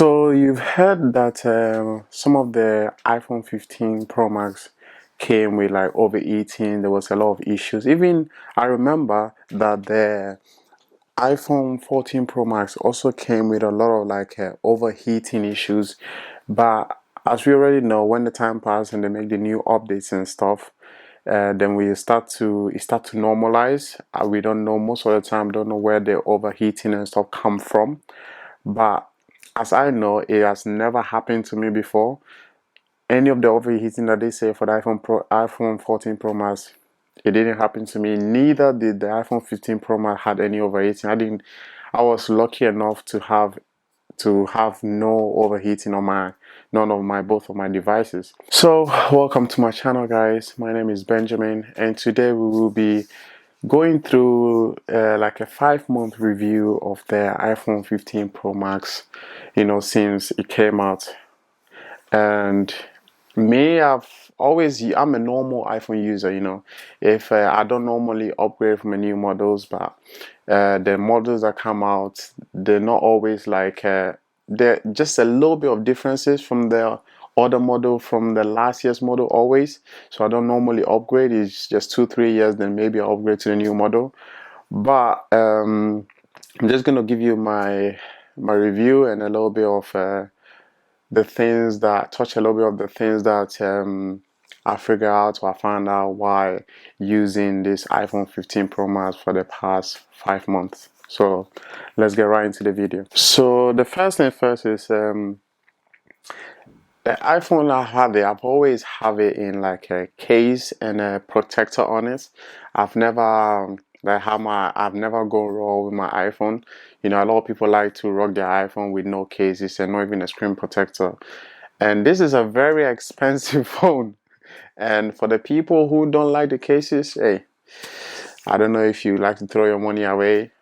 So you've heard that some of the iPhone 15 Pro Max came with like overheating. There was a lot of issues. Even I remember that the iPhone 14 Pro Max also came with a lot of like overheating issues. But as we already know, when the time passes and they make the new updates and stuff, then it start to normalize. We don't know most of the time. Don't know where the overheating and stuff come from. But as I know, it has never happened to me before. Any of the overheating that they say for the iPhone 14 Pro Max, it didn't happen to me. Neither did the iPhone 15 Pro Max had any overheating. I was lucky enough to have no overheating on both of my devices. So welcome to my channel, guys. My name is Benjamin, and today we will be going through like a 5-month review of the iPhone 15 Pro Max, since it came out. And I'm a normal iPhone user, if I don't normally upgrade from a new models, but the models that come out, they're not always like they're just a little bit of differences from the other model from the last year's model always. So I don't normally upgrade. It's just 2-3 years, then maybe I upgrade to the new model. But I'm just gonna give you my review and a little bit of the things that touch a little bit of the things that I figured out or I found out why using this iPhone 15 Pro Max for the past 5 months. So let's get right into the video. So the first thing first is the iPhone I've always have it in like a case and a protector on it. I've never I've never gone raw with my iPhone. A lot of people like to rock their iPhone with no cases and not even a screen protector. And this is a very expensive phone. And for the people who don't like the cases, hey, I don't know if you like to throw your money away.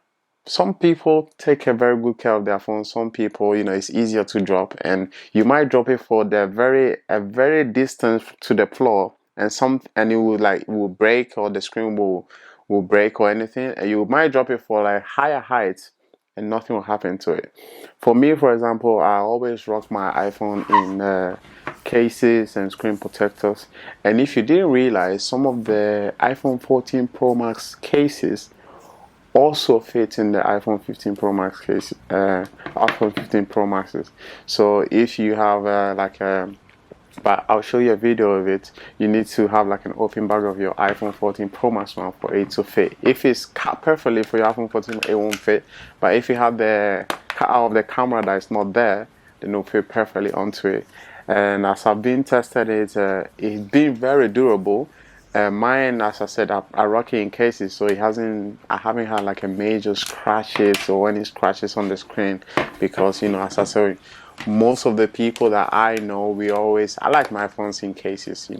Some people take a very good care of their phone. Some people, it's easier to drop, and you might drop it for a very distance to the floor, and it will break, or the screen will break or anything, and you might drop it for like higher heights and nothing will happen to it. For me, for example, I always rock my iPhone in cases and screen protectors. And if you didn't realize, some of the iPhone 14 Pro Max cases also fit in the iPhone 15 Pro Max case, iPhone 15 Pro Maxes. So if you have but I'll show you a video of it. You need to have like an open bag of your iPhone 14 Pro Max one for it to fit. If it's cut perfectly for your iPhone 14, it won't fit. But if you have the cut out of the camera that is not there, then it'll fit perfectly onto it. And as I've been tested it's been very durable. Mine, as I said, I rock it in cases, so I haven't had like a major scratches or any scratches on the screen, because as I said, most of the people that I know, I like my phones in cases.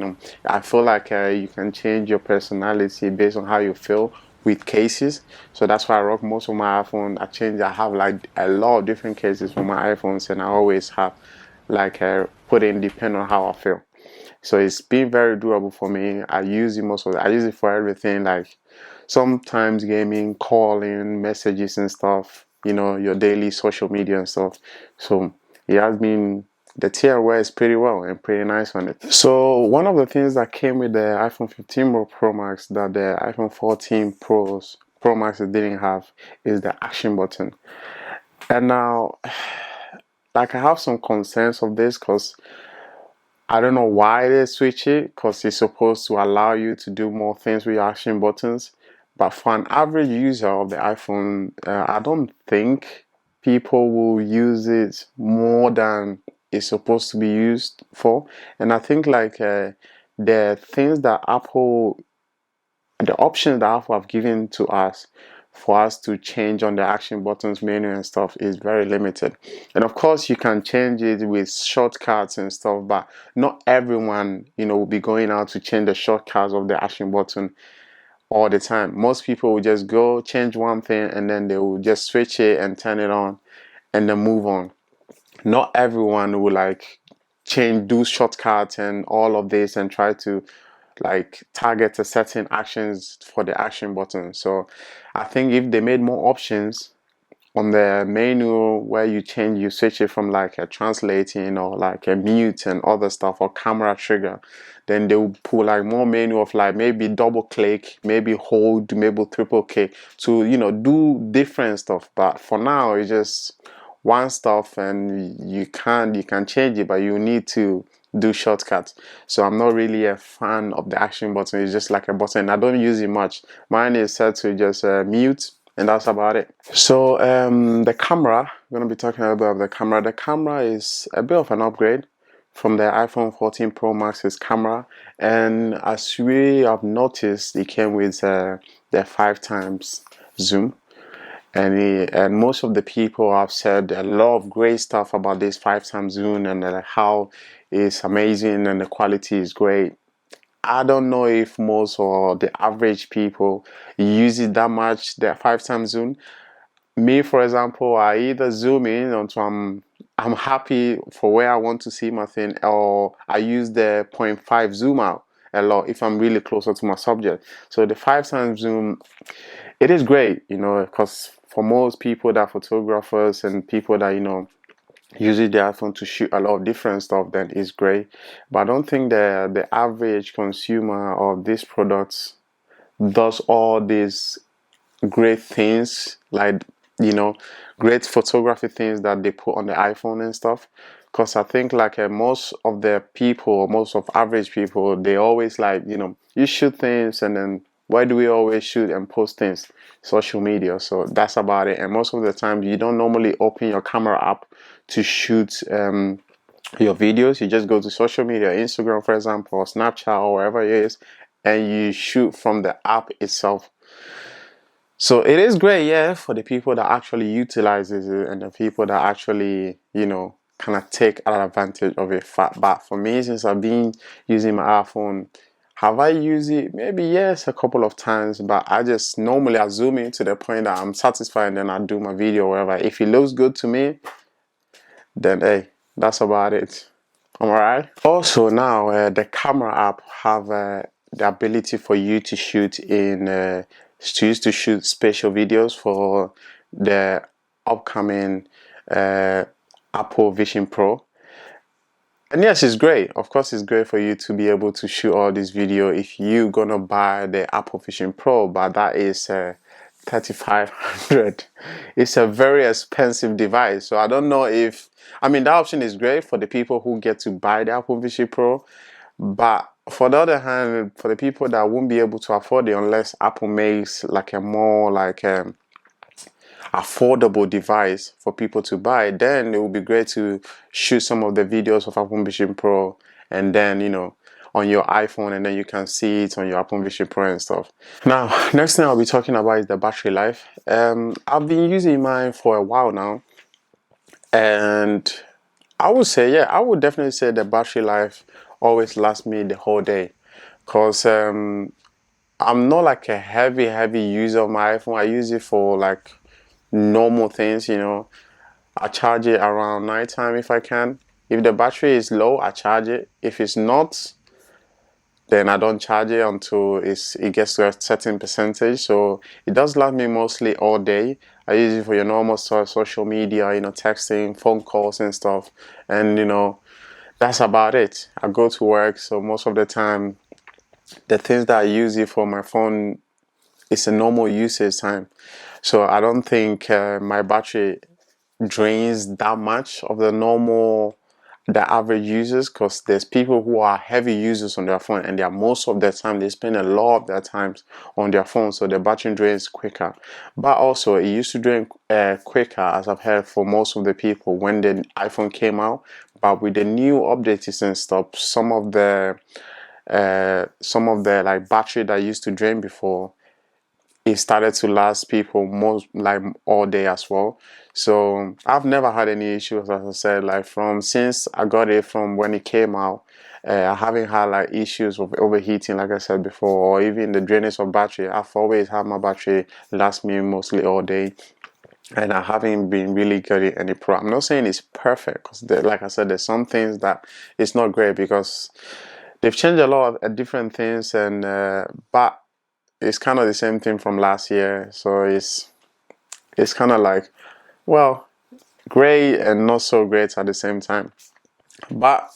I feel like you can change your personality based on how you feel with cases. So that's why I rock most of my iPhone. I have like a lot of different cases for my iPhones, and I always have like put in depending on how I feel. So it's been very durable for me. I use it for everything, like sometimes gaming, calling, messages and stuff, your daily social media and stuff. So it has been, the tier wears pretty well and pretty nice on it. So one of the things that came with the iPhone 15 Pro Max that the iPhone 14 Pro Max didn't have is the action button. And now, like, I have some concerns of this, because I don't know why they switch it, because it's supposed to allow you to do more things with your action buttons. But for an average user of the iPhone, I don't think people will use it more than it's supposed to be used for. And I think like the things that the options that Apple have given to us for us to change on the action buttons menu and stuff is very limited. And of course you can change it with shortcuts and stuff, but not everyone will be going out to change the shortcuts of the action button all the time. Most people will just go change one thing and then they will just switch it and turn it on and then move on. Not everyone will like do shortcuts and all of this and try to like target a certain actions for the action button. So I think if they made more options on the menu where you switch it from like a translating or like a mute and other stuff, or camera trigger, then they will put like more menu of like maybe double click, maybe hold, maybe triple click to, you know, do different stuff. But for now it's just one stuff, and you can change it, but you need to do shortcuts. So I'm not really a fan of the action button. It's just like a button. I don't use it much. Mine is set to just mute, and that's about it. So the camera, I'm going to be talking a little bit of the camera. The camera is a bit of an upgrade from the iPhone 14 Pro Max's camera, and as we have noticed, it came with the 5x zoom. And most of the people have said a lot of great stuff about this 5x zoom, and how it's amazing and the quality is great. I don't know if most or the average people use it that much, the 5x zoom. Me, for example, I either zoom in until I'm happy for where I want to see my thing, or I use the 0.5 zoom out a lot if I'm really closer to my subject. So the 5x zoom, it is great, you know, because for most people that are photographers and people that, you know, using their iPhone to shoot a lot of different stuff, then it's great. But I don't think the average consumer of these products does all these great things, like, you know, great photography things that they put on the iPhone and stuff. Because I think like most of the people, most of average people, they always like, you know, you shoot things, and then why do we always shoot and post things? Social media. So that's about it. And most of the time you don't normally open your camera app to shoot your videos. You just go to social media, Instagram for example, or Snapchat, or wherever it is, and you shoot from the app itself. So it is great, yeah, for the people that actually utilizes it, and the people that actually, you know, kind of take advantage of it. But for me, since I've been using my iPhone, have I used it? Maybe yes, a couple of times, but I just normally I zoom in to the point that I'm satisfied, and then I do my video or whatever. If it looks good to me, then hey, that's about it. All right. Also now, the camera app have the ability for you to shoot to shoot special videos for the upcoming Apple Vision Pro. And yes, it's great. Of course, it's great for you to be able to shoot all this video if you're gonna buy the Apple Vision Pro, but that is 3,500. It's a very expensive device. So I don't know if, I mean, that option is great for the people who get to buy the Apple Vision Pro, but for the other hand, for the people that won't be able to afford it unless Apple makes like a more like affordable device for people to buy, then it would be great to shoot some of the videos of Apple Vision Pro, and then, you know, on your iPhone, and then you can see it on your Apple Vision Pro and stuff. Now, next thing I'll be talking about is the battery life. I've been using mine for a while now, and I would say, yeah, I would definitely say the battery life always lasts me the whole day, because I'm not like a heavy user of my iPhone. I use it for like normal things, you know. I charge it around nighttime if I can. If the battery is low, I charge it. If it's not, then I don't charge it until it gets to a certain percentage. So it does last me mostly all day. I use it for your normal social media, you know, texting, phone calls and stuff. And, you know, that's about it. I go to work, so most of the time, the things that I use it for my phone, it's a normal usage time. So I don't think my battery drains that much of the average users, because there's people who are heavy users on their phone, and they are most of their time, they spend a lot of their times on their phone, so the battery drains quicker. But also it used to drain quicker, as I've heard, for most of the people when the iPhone came out. But with the new updates and stuff, some of the like battery that used to drain before, it started to last people most like all day as well. So I've never had any issues, as I said, like from since I got it from when it came out. I haven't had like issues with overheating, like I said before, or even the drainage of battery. I've always had my battery last me mostly all day, and I haven't been really getting any problem. I'm not saying it's perfect, because like I said, there's some things that it's not great, because they've changed a lot of different things, and but it's kind of the same thing from last year. So it's kind of like Well, great and not so great at the same time. But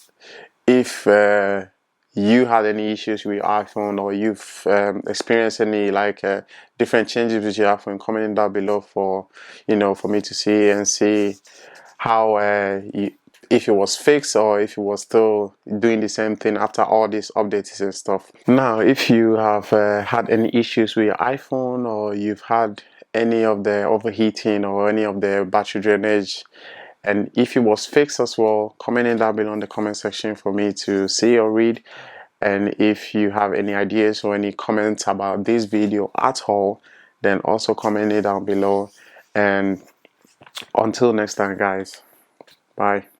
if you had any issues with your iPhone, or you've experienced any different changes with your iPhone, comment down below for for me to see and see how if it was fixed or if it was still doing the same thing after all these updates and stuff. Now, if you have had any issues with your iPhone, or you've had any of the overheating or any of the battery drainage, and if it was fixed as well, comment it down below in the comment section for me to see or read. And if you have any ideas or any comments about this video at all, then also comment it down below. And until next time, guys, bye.